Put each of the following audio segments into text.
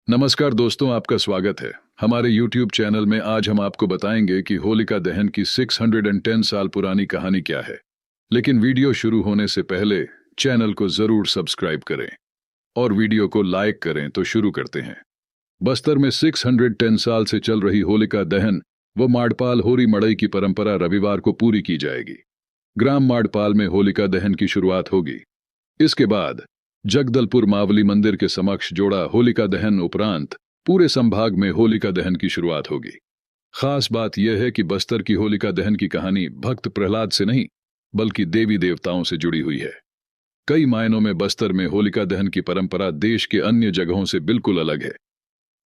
नमस्कार दोस्तों, आपका स्वागत है हमारे YouTube चैनल में। आज हम आपको बताएंगे कि होलिका दहन की 610 साल पुरानी कहानी क्या है। लेकिन वीडियो शुरू होने से पहले चैनल को जरूर सब्सक्राइब करें और वीडियो को लाइक करें। तो शुरू करते हैं। बस्तर में 610 साल से चल रही होलिका दहन व माड़पाल होरी मड़ई की परंपरा रविवार को पूरी की जाएगी। ग्राम माड़पाल में होलिका दहन की शुरुआत होगी। इसके बाद जगदलपुर मावली मंदिर के समक्ष जोड़ा होलिका दहन उपरांत पूरे संभाग में होलिका दहन की शुरुआत होगी। खास बात यह है कि बस्तर की होलिका दहन की कहानी भक्त प्रहलाद से नहीं बल्कि देवी देवताओं से जुड़ी हुई है। कई मायनों में बस्तर में होलिका दहन की परंपरा देश के अन्य जगहों से बिल्कुल अलग है।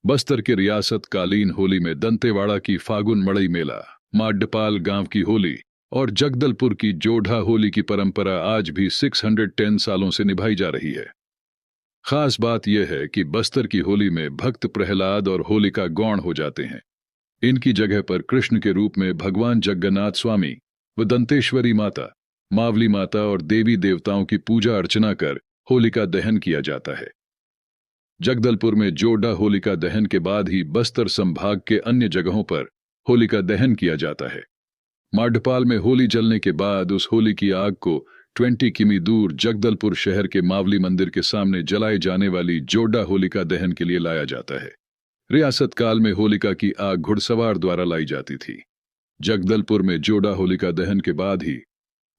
बस्तर के रियासत कालीन होली में दंतेवाड़ा की फागुन मड़ई मेला, माड्डपाल गांव की होली और जगदलपुर की जोधा होली की परंपरा आज भी 610 सालों से निभाई जा रही है। खास बात यह है कि बस्तर की होली में भक्त प्रहलाद और होलिका गौण हो जाते हैं। इनकी जगह पर कृष्ण के रूप में भगवान जगन्नाथ स्वामी व दंतेश्वरी माता, मावली माता और देवी देवताओं की पूजा अर्चना कर होलिका दहन किया जाता है। जगदलपुर में जोड़ा होलिका दहन के बाद ही बस्तर संभाग के अन्य जगहों पर होलिका दहन किया जाता है। माड्डपाल में होली जलने के बाद उस होली की आग को 20 किमी दूर जगदलपुर शहर के मावली मंदिर के सामने जलाए जाने वाली जोड़ा होलिका दहन के लिए लाया जाता है। रियासत काल में होलिका की आग घुड़सवार द्वारा लाई जाती थी। जगदलपुर में जोड़ा होलिका दहन के बाद ही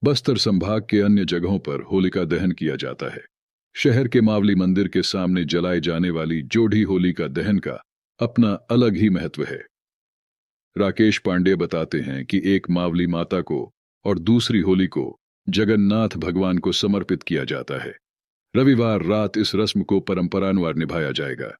बस्तर संभाग के अन्य जगहों पर होलिका दहन किया जाता है। शहर के मावली मंदिर के सामने जलाए जाने वाली जोड़ी होलिका दहन का अपना अलग ही महत्व है। राकेश पांडे बताते हैं कि एक मावली माता को और दूसरी होली को जगन्नाथ भगवान को समर्पित किया जाता है। रविवार रात इस रस्म को परंपरानुसार निभाया जाएगा।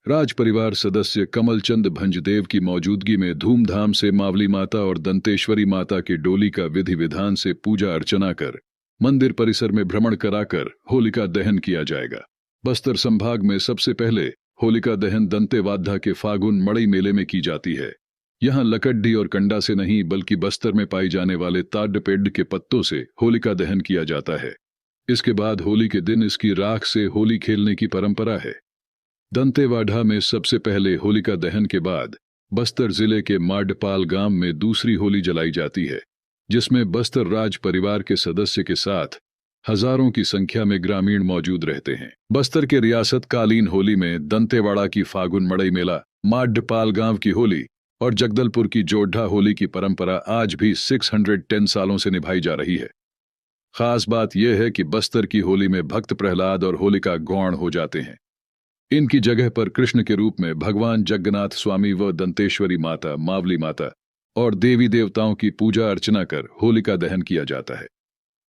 राज परिवार सदस्य कमलचंद भंजदेव की मौजूदगी में धूमधाम से मावली माता और दंतेश्वरी माता की डोली का विधि विधान से पूजा अर्चना कर मंदिर परिसर में भ्रमण कराकर होलिका दहन किया जाएगा। बस्तर संभाग में सबसे पहले होलिका दहन दंतेवाड़ा के फागुन मड़ई मेले में की जाती है। यहाँ लकड़ी और कंडा से नहीं बल्कि बस्तर में पाई जाने वाले ताड़ पेड़ के पत्तों से होलिका दहन किया जाता है। इसके बाद होली के दिन इसकी राख से होली खेलने की परंपरा है। दंतेवाड़ा में सबसे पहले होलिका दहन के बाद बस्तर जिले के माड्डपाल गांव में दूसरी होली जलाई जाती है, जिसमें बस्तर राज परिवार के सदस्य के साथ हजारों की संख्या में ग्रामीण मौजूद रहते हैं। बस्तर के रियासत कालीन होली में दंतेवाड़ा की फागुन मड़ई मेला, माड्डपाल गांव की होली और जगदलपुर की जोड़ा होली की परंपरा आज भी 610 सालों से निभाई जा रही है। खास बात यह है कि बस्तर की होली में भक्त प्रहलाद और होलिका गौण हो जाते हैं। इनकी जगह पर कृष्ण के रूप में भगवान जगन्नाथ स्वामी व दंतेश्वरी माता, मावली माता और देवी देवताओं की पूजा अर्चना कर होलिका दहन किया जाता है।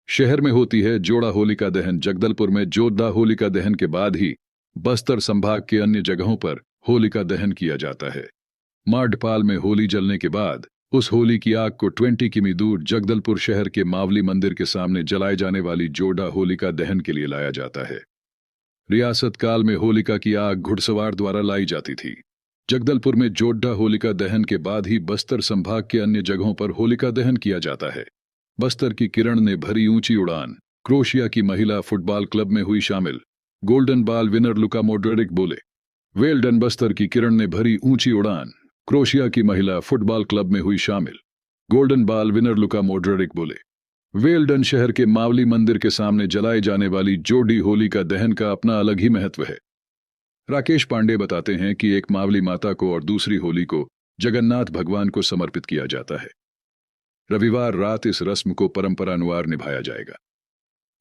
शहर में होती है जोड़ा होलिका दहन। जगदलपुर में जोधा होलिका दहन के बाद ही बस्तर संभाग के अन्य जगहों पर होलिका दहन किया जाता है। माड्डपाल में होली जलने के बाद उस होली की आग को 20 किमी दूर जगदलपुर शहर के मावली मंदिर के सामने जलाए जाने वाली जोड़ा होलिका दहन के लिए लाया जाता है। रियासत काल में होलिका की आग घुड़सवार द्वारा लाई जाती थी। जगदलपुर में जोड़ा होलिका दहन के बाद ही बस्तर संभाग के अन्य जगहों पर होलिका दहन किया जाता है। बस्तर की किरण ने भरी ऊंची उड़ान, क्रोशिया की महिला फुटबॉल क्लब में हुई शामिल। Golden ball winner Luka Modric बोले, वेल डन। बस्तर की किरण ने भरी ऊंची उड़ान, क्रोशिया की महिला फुटबॉल क्लब में हुई शामिल। Golden ball winner Luka Modric बोले, वेल डन। शहर के मावली मंदिर के सामने जलाए जाने वाली जोड़ी होली का दहन का अपना अलग ही महत्व है। राकेश पांडे बताते हैं कि एक मावली माता को और दूसरी होली को जगन्नाथ भगवान को समर्पित किया जाता है। रविवार रात इस रस्म को परंपरानुसार निभाया जाएगा।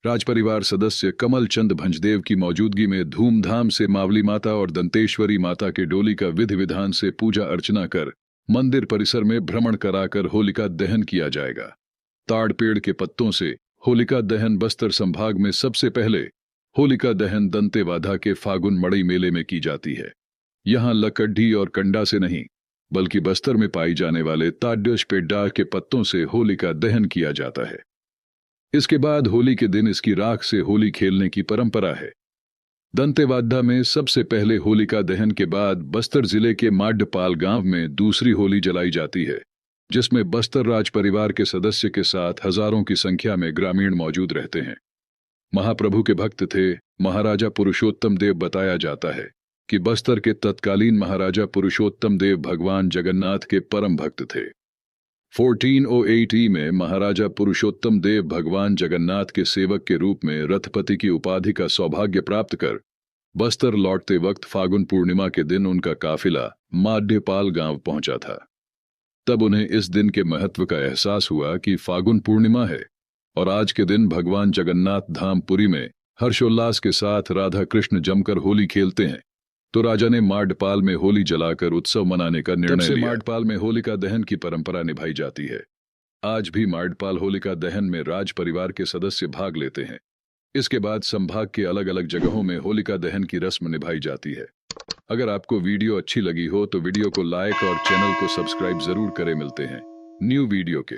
राजपरिवार सदस्य कमलचंद भंजदेव की मौजूदगी में धूमधाम से मावली माता और दंतेश्वरी माता के डोली का विधि विधान से पूजा अर्चना कर मंदिर परिसर में भ्रमण कराकर होलिका दहन किया जाएगा। ताड़ पेड़ के पत्तों से होलिका दहन बस्तर संभाग में सबसे पहले होलिका दहन दंतेवाड़ा के फागुन मड़ई मेले में की जाती है। यहाँ लकड़ी और कंडा से नहीं बल्कि बस्तर में पाई जाने वाले ताड़ पेड़ के पत्तों से होलिका दहन किया जाता है। इसके बाद होली के दिन इसकी राख से होली खेलने की परंपरा है। दंतेवाड़ा में सबसे पहले होलिका दहन के बाद बस्तर जिले के माड्डपाल गांव में दूसरी होली जलाई जाती है, जिसमें बस्तर राज परिवार के सदस्य के साथ हजारों की संख्या में ग्रामीण मौजूद रहते हैं। महाप्रभु के भक्त थे महाराजा पुरुषोत्तम देव बताया जाता है। कि बस्तर के तत्कालीन महाराजा पुरुषोत्तम देव भगवान जगन्नाथ के परम भक्त थे। 1408 में महाराजा पुरुषोत्तम देव भगवान जगन्नाथ के सेवक के रूप में रथपति की उपाधि का सौभाग्य प्राप्त कर बस्तर लौटते वक्त फागुन पूर्णिमा के दिन उनका काफिला माध्यपाल गांव पहुंचा था। तब उन्हें इस दिन के महत्व का एहसास हुआ कि फागुन पूर्णिमा है और आज के दिन भगवान जगन्नाथ धाम पुरी में हर्षोल्लास के साथ राधा कृष्ण जमकर होली खेलते हैं। तो राजा ने माडपाल में होली जलाकर उत्सव मनाने का निर्णय लिया। माडपाल में होलिका दहन की परंपरा निभाई जाती है। आज भी माडपाल होलिका दहन में राज परिवार के सदस्य भाग लेते हैं। इसके बाद संभाग के अलग अलग जगहों में होलिका दहन की रस्म निभाई जाती है। अगर आपको वीडियो अच्छी लगी हो तो वीडियो को लाइक और चैनल को सब्सक्राइब जरूर करें। मिलते हैं न्यू वीडियो के